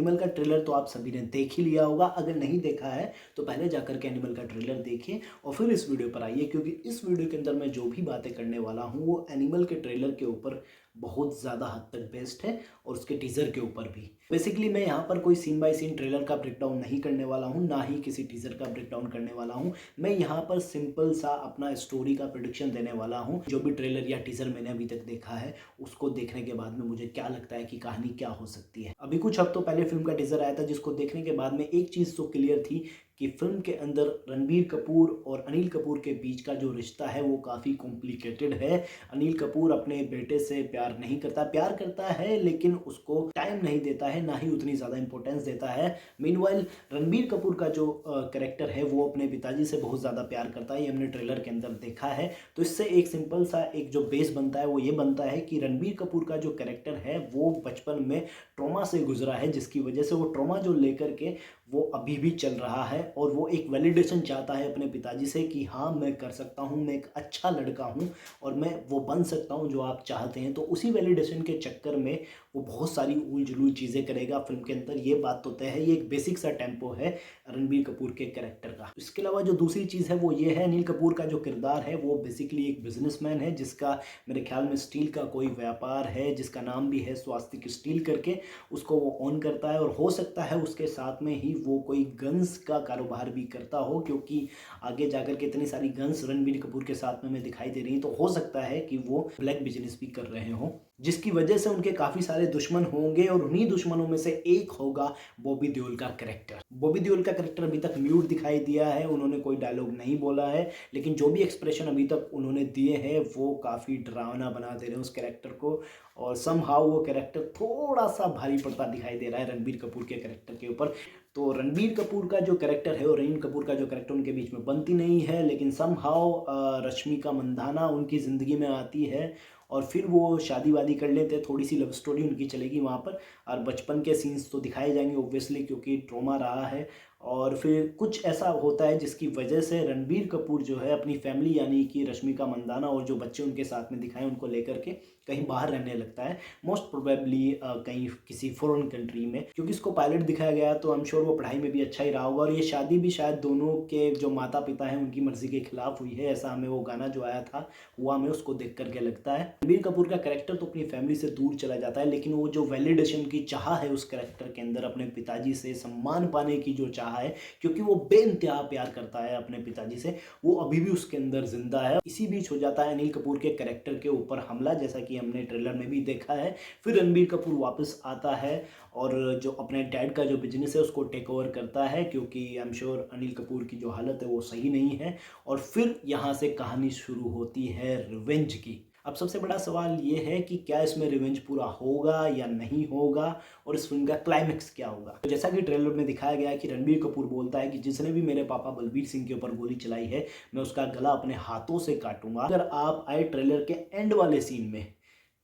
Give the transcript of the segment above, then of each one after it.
Animal का trailer तो आप सभी ने देख ही लिया होगा। अगर नहीं देखा है तो पहले जाकर के एनिमल का ट्रेलर देखिए और फिर इस वीडियो पर आइए, क्योंकि इस वीडियो के अंदर मैं जो भी बातें करने वाला हूँ वो एनिमल के ट्रेलर के ऊपर बहुत ज़्यादा हद तक बेस्ड है और उसके टीज़र के ऊपर भी। बेसिकली मैं यहाँ पर कोई सीन बाय सीन ट्रेलर का ब्रेकडाउन नहीं करने वाला हूँ, ना ही किसी टीज़र का ब्रेकडाउन करने वाला हूँ। मैं यहाँ पर सिंपल सा अपना स्टोरी का प्रेडिक्शन देने वाला हूँ। जो भी ट्रेलर या टीज़र मैंने अभी तक देखा है उसको देखने के बाद में मुझे क्या लगता है कि कहानी क्या हो सकती है। अभी कुछ हफ्तों पहले फिल्म का टीज़र आया था, जिसको देखने के बाद में एक चीज़ तो क्लियर थी कि फिल्म के अंदर रणबीर कपूर और अनिल कपूर के बीच का जो रिश्ता है वो काफ़ी कॉम्प्लिकेटेड है। अनिल कपूर अपने बेटे से प्यार करता है लेकिन उसको टाइम नहीं देता है, ना ही उतनी ज़्यादा इंपॉर्टेंस देता है। मीनवाइल रणबीर कपूर का जो कैरेक्टर है वो अपने पिताजी से बहुत ज़्यादा प्यार करता है, ये हमने ट्रेलर के अंदर देखा है। तो इससे एक सिंपल सा एक जो बेस बनता है वो ये बनता है कि रणबीर कपूर का जो कैरेक्टर है वो बचपन में ट्रॉमा से गुजरा है, जिसकी वजह से वो ट्रॉमा जो लेकर के वो अभी भी चल रहा है और वो एक वैलिडेशन चाहता है अपने पिताजी से कि हाँ मैं कर सकता हूँ, मैं एक अच्छा लड़का हूँ और मैं वो बन सकता हूँ जो आप चाहते हैं। तो उसी वैलिडेशन के चक्कर में वो बहुत सारी उल जुलूल चीज़ें करेगा फिल्म के अंदर, ये बात तो तय है। ये एक बेसिक सा टेम्पो है रणबीर कपूर के कैरेक्टर का। इसके अलावा जो दूसरी चीज़ है वो ये है, अनिल कपूर का जो किरदार है वो बेसिकली एक बिजनेसमैन है जिसका मेरे ख्याल में स्टील का कोई व्यापार है जिसका नाम भी है स्वास्तिक स्टील करके, उसको वो ऑन करता है। और हो सकता है उसके साथ में ही वो कोई गन्स का कारोबार भी करता हो, क्योंकि आगे जाकर के इतनी सारी गन्स रणबीर कपूर के साथ में हमें दिखाई दे रही, तो हो सकता है कि वो ब्लैक बिजनेस भी कर रहे हो, जिसकी वजह से उनके काफ़ी सारे दुश्मन होंगे और उन्हीं दुश्मनों में से एक होगा बॉबी देओल का कैरेक्टर। बॉबी देओल का कैरेक्टर अभी तक म्यूट दिखाई दिया है, उन्होंने कोई डायलॉग नहीं बोला है, लेकिन जो भी एक्सप्रेशन अभी तक उन्होंने दिए हैं वो काफ़ी डरावना बना दे रहे हैं उस कैरेक्टर को। और समहाउ वो कैरेक्टर थोड़ा सा भारी पड़ता दिखाई दे रहा है रणबीर कपूर के कैरेक्टर के ऊपर। तो रणबीर कपूर का जो कैरेक्टर है और रीन कपूर का जो कैरेक्टर उनके बीच में बनती नहीं है, लेकिन समहाउ रश्मिका मंदाना उनकी ज़िंदगी में आती है और फिर वो शादी वादी कर लेते हैं, थोड़ी सी लव स्टोरी उनकी चलेगी वहाँ पर। और बचपन के सीन्स तो दिखाए जाएंगे ऑब्वियसली, क्योंकि ट्रॉमा रहा है। और फिर कुछ ऐसा होता है जिसकी वजह से रणबीर कपूर जो है अपनी फैमिली यानी कि रश्मिका मंदाना और जो बच्चे उनके साथ में दिखाए उनको लेकर के कहीं बाहर रहने लगता है, मोस्ट प्रोबेबली कहीं किसी फॉरेन कंट्री में, क्योंकि इसको पायलट दिखाया गया तो आई एम श्योर वो पढ़ाई में भी अच्छा ही रहा होगा। और ये शादी भी शायद दोनों के जो माता पिता हैं उनकी मर्जी के खिलाफ हुई है, ऐसा हमें वो गाना जो आया था हुआ हमें उसको देख करके लगता है। रणबीर कपूर का कैरेक्टर तो अपनी फैमिली से दूर चला जाता है, लेकिन वो जो वैलिडेशन की चाह है उस कैरेक्टर के अंदर, अपने पिताजी से सम्मान पाने की जो चाह है, क्योंकि वो बेइंतहा प्यार करता है अपने पिताजी से, वो अभी भी उसके अंदर जिंदा है। इसी बीच हो जाता है अनिल कपूर के कैरेक्टर के ऊपर हमला, जैसा कि हमने ट्रेलर में भी देखा है। फिर रणबीर कपूर वापस आता है और जो अपने डैड का जो बिजनेस है उसको टेक ओवर करता है, क्योंकि I am sure Anil Kapoor की जो हालत है वो सही नहीं है। और फिर यहाँ से कहानी शुरू होती है रिवेंज की। अब सबसे बड़ा सवाल ये है कि क्या इसमें रिवेंज पूरा होगा या नहीं होगा और इस फिल्म का क्लाइमेक्स क्या होगा। तो जैसा कि ट्रेलर में दिखाया गया है कि रणबीर कपूर बोलता है कि जिसने भी मेरे पापा बलबीर सिंह के ऊपर गोली चलाई है मैं उसका गला अपने हाथों से काटूंगा। अगर आप आए ट्रेलर के एंड वाले सीन में,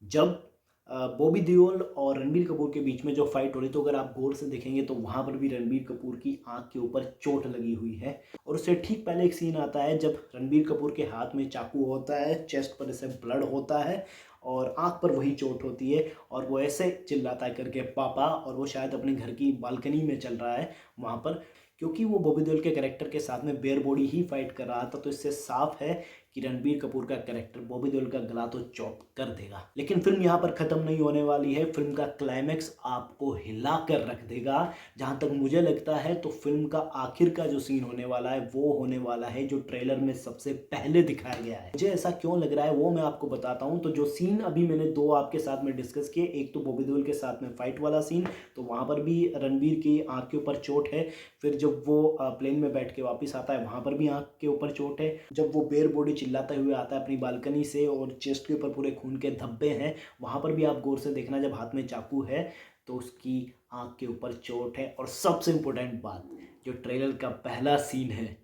जब बॉबी देओल और रणबीर कपूर के बीच में जो फाइट हो रही, तो अगर आप गौर से देखेंगे तो वहां पर भी रणबीर कपूर की आंख के ऊपर चोट लगी हुई है। और उससे ठीक पहले एक सीन आता है जब रणबीर कपूर के हाथ में चाकू होता है, चेस्ट पर ऐसे ब्लड होता है और आंख पर वही चोट होती है और वो ऐसे चिल्लाता है करके पापा, और वो शायद अपने घर की बालकनी में चल रहा है वहाँ पर, क्योंकि वो बॉबी देओल के कैरेक्टर के साथ में बेयर बॉडी ही फाइट कर रहा था। तो इससे साफ है कि रणबीर कपूर का कैरेक्टर बॉबी देओल का गला तो चॉप कर देगा। लेकिन फिल्म यहाँ पर खत्म नहीं होने वाली है, फिल्म का क्लाइमैक्स आपको हिला कर रख देगा। जहाँ तक मुझे लगता है तो फिल्म का आखिर का जो सीन होने वाला है वो होने वाला है जो ट्रेलर में सबसे पहले दिखाया गया है। मुझे ऐसा क्यों लग रहा है वो मैं आपको बताता हूँ। तो जो सीन अभी मैंने दो आपके साथ में डिस्कस किए, एक तो बॉबी देओल के साथ में फाइट वाला सीन, तो वहाँ पर भी रणबीर की आंख के ऊपर चोट है। फिर जब वो प्लेन में बैठ के वापस आता है वहाँ पर भी आंख के ऊपर चोट है। जब वो बेयर बॉडी चिल्लाते हुए आता है अपनी बालकनी से और चेस्ट के ऊपर पूरे खून के धब्बे हैं, वहाँ पर भी आप गौर से देखना जब हाथ में चाकू है तो उसकी आंख के ऊपर चोट है। और सबसे इम्पोर्टेंट बात, जो ट्रेलर का पहला सीन है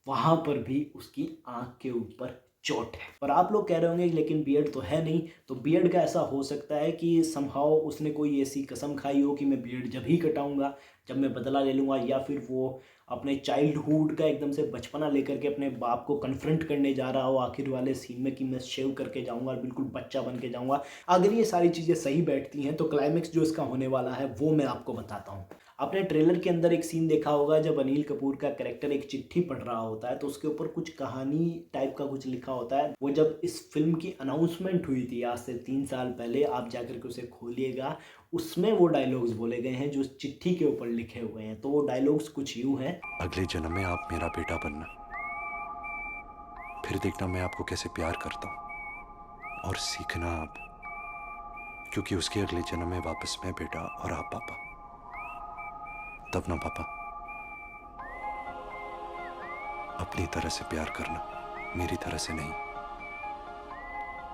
वहाँ पर भी उसकी आंख के ऊपर चोट है। और आप लोग कह रहे होंगे लेकिन बियर्ड तो है नहीं, तो बियर्ड का ऐसा हो सकता है कि समहाउ उसने कोई ऐसी कसम खाई हो कि मैं बियर्ड जब ही कटाऊंगा जब मैं बदला ले लूँगा, या फिर वो अपने चाइल्डहुड का एकदम से बचपना लेकर के अपने बाप को कन्फ्रंट करने जा रहा हो आखिर वाले सीन में कि मैं शेव करके जाऊंगा और बिल्कुल बच्चा बन के जाऊंगा। अगर ये सारी चीज़ें सही बैठती हैं तो क्लाइमेक्स जो इसका होने वाला है वो मैं आपको बताता हूँ। आपने ट्रेलर के अंदर एक सीन देखा होगा जब अनिल कपूर का कैरेक्टर एक चिट्ठी पढ़ रहा होता है तो उसके ऊपर कुछ कहानी टाइप का कुछ लिखा होता है। वो जब इस फिल्म की अनाउंसमेंट हुई थी आज से 3 साल पहले, आप जाकर के उसे खोलिएगा, उसमें वो डायलॉग्स बोले गए हैं जो उस चिट्ठी के ऊपर लिखे हुए हैं। तो वो डायलॉग्स कुछ यूं हैं, अगले जन्म में आप मेरा बेटा बनना, फिर देखना मैं आपको कैसे प्यार करता हूँ, और सीखना आप, क्योंकि उसके अगले जन्म में वापस मैं बेटा और आप पापा। तब ना पापा, अपनी तरह से प्यार करना, मेरी तरह से नहीं।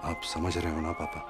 आप समझ रहे हो ना पापा?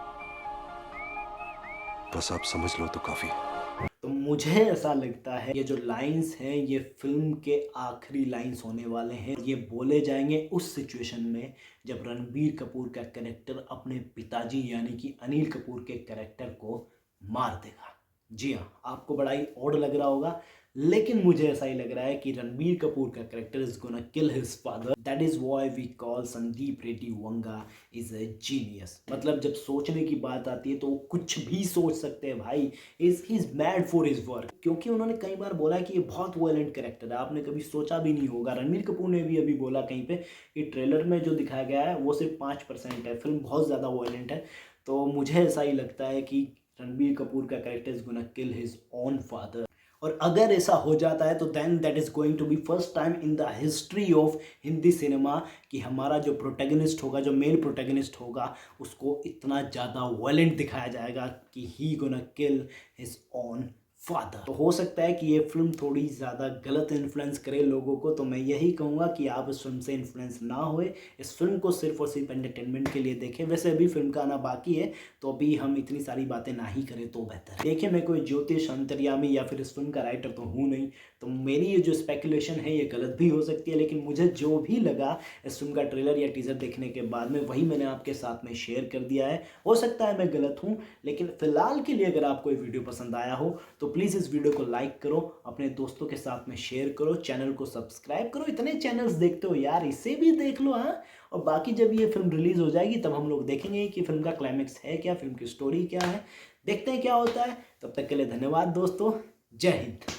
बस आप समझ लो तो काफी है। तो मुझे ऐसा लगता है ये जो लाइंस हैं ये फिल्म के आखिरी लाइंस होने वाले हैं। ये बोले जाएंगे उस सिचुएशन में जब रणबीर कपूर का कैरेक्टर अपने पिताजी यानी कि अनिल कपूर के कैरेक्टर को मार देगा। जी हाँ, आपको बड़ा ही ऑड लग रहा होगा, लेकिन मुझे ऐसा ही लग रहा है कि रणबीर कपूर का character is gonna kill his father. That is why we call Sandeep Reddy Vanga is a genius. मतलब जब सोचने की बात आती है तो वो कुछ भी सोच सकते हैं भाई। Is mad for his work, क्योंकि उन्होंने कई बार बोला कि ये बहुत वायलेंट कैरेक्टर है, आपने कभी सोचा भी नहीं होगा। रणबीर कपूर ने भी अभी बोला कहीं पे कि ट्रेलर में जो दिखाया गया है वो सिर्फ 5% है, फिल्म बहुत ज़्यादा वायलेंट है। तो मुझे ऐसा ही लगता है कि रणबीर कपूर का character is gonna kill his own father. और अगर ऐसा हो जाता है तो then that is going to be first time in the history of Hindi cinema कि हमारा जो प्रोटैगनिस्ट होगा, जो मेल प्रोटैगनिस्ट होगा, उसको इतना ज़्यादा वायलेंट दिखाया जाएगा कि he gonna kill his own father. तो हो सकता है कि ये फिल्म थोड़ी ज़्यादा गलत इन्फ्लुएंस करे लोगों को, तो मैं यही कहूँगा कि आप इस फिल्म से इन्फ्लुएंस ना होए, इस फिल्म को सिर्फ और सिर्फ एंटरटेनमेंट के लिए देखें। वैसे अभी फिल्म का आना बाकी है तो अभी हम इतनी सारी बातें ना ही करें तो बेहतर है। देखिए, मैं कोई ज्योतिष अंतर्यामी या फिर इस फिल्म का राइटर तो हूँ नहीं, तो मेरी ये जो स्पेकुलेशन है ये गलत भी हो सकती है, लेकिन मुझे जो भी लगा इस फिल्म का ट्रेलर या टीजर देखने के बाद में वही मैंने आपके साथ में शेयर कर दिया है। हो सकता है मैं गलत हूँ, लेकिन फिलहाल के लिए अगर आपको ये वीडियो पसंद आया हो तो प्लीज़ इस वीडियो को लाइक करो, अपने दोस्तों के साथ में शेयर करो, चैनल को सब्सक्राइब करो। इतने चैनल्स देखते हो यार, इसे भी देख लो। हाँ, और बाकी जब ये फिल्म रिलीज हो जाएगी तब हम लोग देखेंगे कि फिल्म का क्लाइमेक्स है क्या, फिल्म की स्टोरी क्या है, देखते हैं क्या होता है। तब तक के लिए धन्यवाद दोस्तों, जय हिंद।